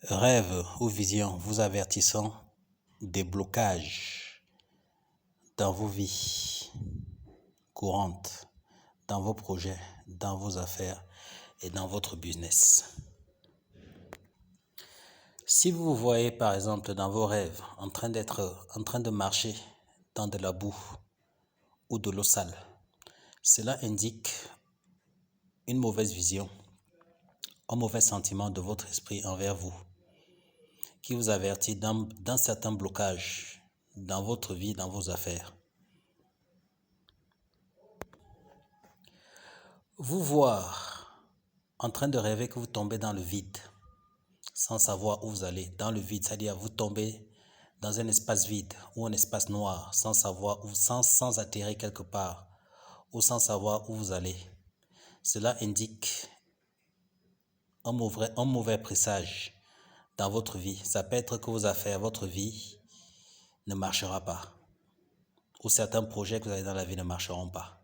Rêve ou vision vous avertissant des blocages dans vos vies courantes, dans vos projets, dans vos affaires et dans votre business. Si vous vous voyez par exemple dans vos rêves en train de marcher dans de la boue ou de l'eau sale, cela indique une mauvaise vision, un mauvais sentiment de votre esprit envers vous, qui vous avertit d'un certain blocage dans votre vie, dans vos affaires. Vous voir en train de rêver que vous tombez dans le vide, sans savoir où vous allez, dans le vide, c'est-à-dire vous tombez dans un espace vide ou un espace noir, sans savoir où, sans atterrir quelque part, ou sans savoir où vous allez. Cela indique un mauvais présage dans votre vie. Ça peut être que vos affaires, votre vie ne marchera pas, ou certains projets que vous avez dans la vie ne marcheront pas.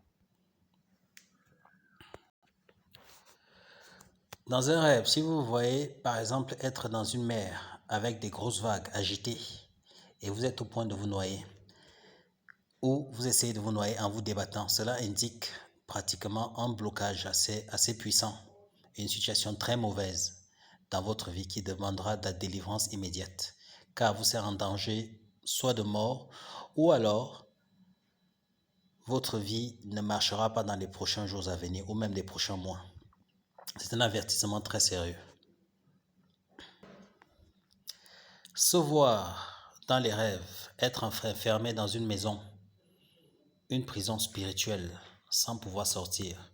Dans un rêve, si vous voyez par exemple être dans une mer avec des grosses vagues agitées et vous êtes au point de vous noyer, ou vous essayez de vous noyer en vous débattant, cela indique pratiquement un blocage assez puissant et une situation très mauvaise dans votre vie qui demandera de la délivrance immédiate, car vous serez en danger soit de mort ou alors votre vie ne marchera pas dans les prochains jours à venir ou même les prochains mois. C'est un avertissement très sérieux. Se voir dans les rêves, être enfermé dans une maison, une prison spirituelle, sans pouvoir sortir,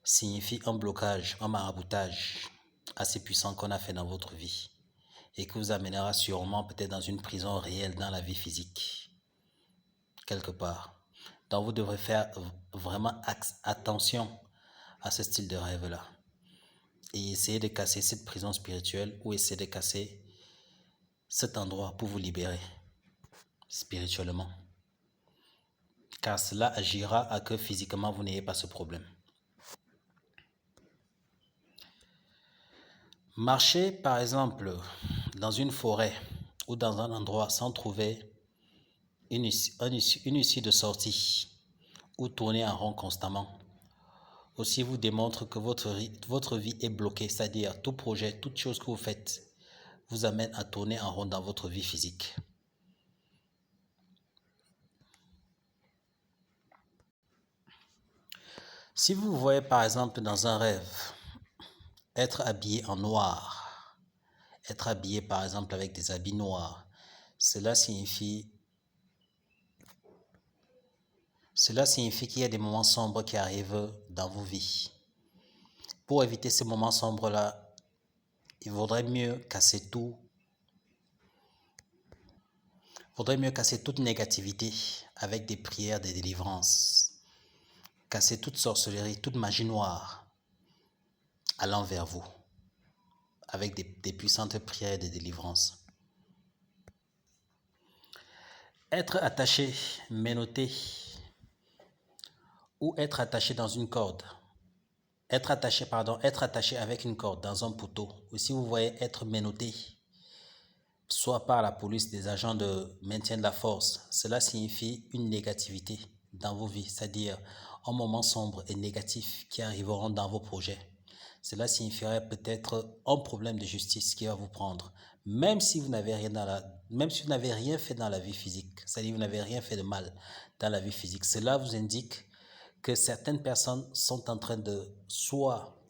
signifie un blocage, un maraboutage assez puissant qu'on a fait dans votre vie et qui vous amènera sûrement peut-être dans une prison réelle dans la vie physique, quelque part. Donc vous devrez faire vraiment attention à ce style de rêve-là et essayer de casser cette prison spirituelle ou essayer de casser cet endroit pour vous libérer spirituellement. Car cela agira à que physiquement vous n'ayez pas ce problème. Marcher par exemple dans une forêt ou dans un endroit sans trouver une issue de sortie ou tourner en rond constamment aussi vous démontre que votre vie est bloquée, c'est-à-dire tout projet, toute chose que vous faites vous amène à tourner en rond dans votre vie physique. Si vous voyez par exemple dans un rêve être habillé en noir, être habillé par exemple avec des habits noirs, cela signifie qu'il y a des moments sombres qui arrivent dans vos vies. Pour éviter ces moments sombres-là, il vaudrait mieux casser tout. Faudrait mieux casser toute négativité avec des prières de délivrance. Casser toute sorcellerie, toute magie noire allant vers vous avec des puissantes prières de délivrance. Être attaché, menotté ou être attaché dans une corde. Être attaché avec une corde dans un poteau. Ou si vous voyez être menotté, soit par la police, des agents de maintien de la force, cela signifie une négativité dans vos vies, c'est-à-dire un moment sombre et négatif qui arriveront dans vos projets. Cela signifierait peut-être un problème de justice qui va vous prendre, même si vous n'avez rien fait dans la vie physique, c'est-à-dire vous n'avez rien fait de mal dans la vie physique. Cela vous indique que certaines personnes sont en train de soit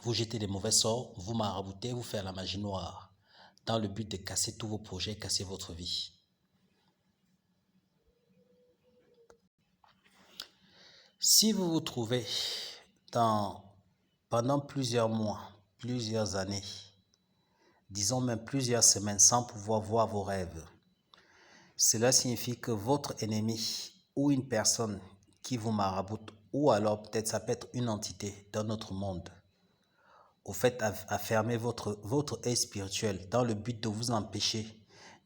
vous jeter des mauvais sorts, vous marabouter, vous faire la magie noire, dans le but de casser tous vos projets, casser votre vie. Si vous vous trouvez pendant plusieurs mois, plusieurs années, disons même plusieurs semaines sans pouvoir voir vos rêves, cela signifie que votre ennemi ou une personne qui vous maraboute, ou alors peut-être ça peut être une entité d'un autre monde, au fait à fermer votre œil spirituel dans le but de vous empêcher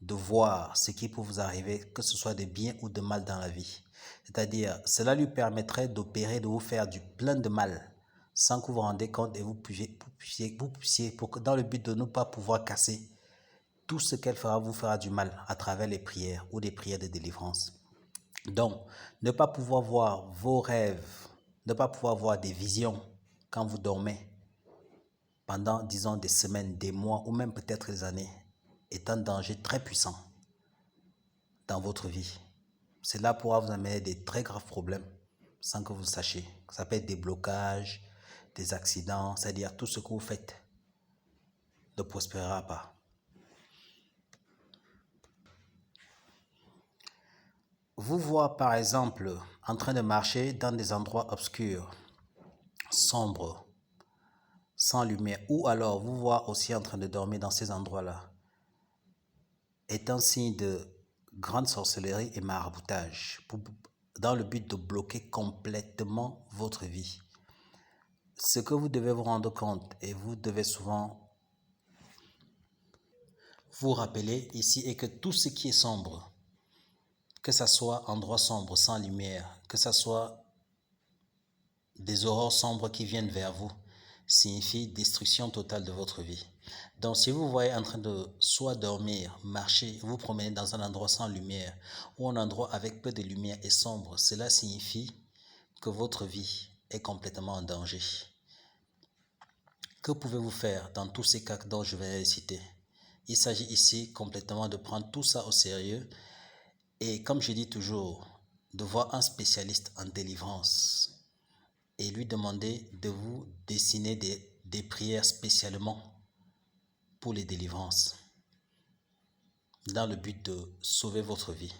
de voir ce qui peut vous arriver, que ce soit de bien ou de mal dans la vie. C'est-à-dire, cela lui permettrait d'opérer, de vous faire du plein de mal sans que vous vous rendez compte et vous puissiez dans le but de ne pas pouvoir casser tout ce qu'elle fera vous fera du mal à travers les prières ou des prières de délivrance. Donc, ne pas pouvoir voir vos rêves, ne pas pouvoir voir des visions quand vous dormez pendant, disons, des semaines, des mois ou même peut-être des années est un danger très puissant dans votre vie. Cela pourra vous amener des très graves problèmes sans que vous le sachiez. Ça peut être des blocages, des accidents, c'est-à-dire tout ce que vous faites ne prospérera pas. Vous voir par exemple en train de marcher dans des endroits obscurs, sombres, sans lumière, ou alors vous voir aussi en train de dormir dans ces endroits-là, est un signe de grande sorcellerie et maraboutage dans le but de bloquer complètement votre vie. Ce que vous devez vous rendre compte et vous devez souvent vous rappeler ici est que tout ce qui est sombre, que ce soit endroit sombre sans lumière, que ce soit des aurores sombres qui viennent vers vous, signifie destruction totale de votre vie. Donc si vous voyez en train de soit dormir, marcher, vous promener dans un endroit sans lumière ou un endroit avec peu de lumière et sombre, cela signifie que votre vie est complètement en danger. Que pouvez-vous faire dans tous ces cas dont je vais citer? Il s'agit ici complètement de prendre tout ça au sérieux et comme je dis toujours, de voir un spécialiste en délivrance et lui demander de vous dessiner des prières spécialement pour les délivrances dans le but de sauver votre vie.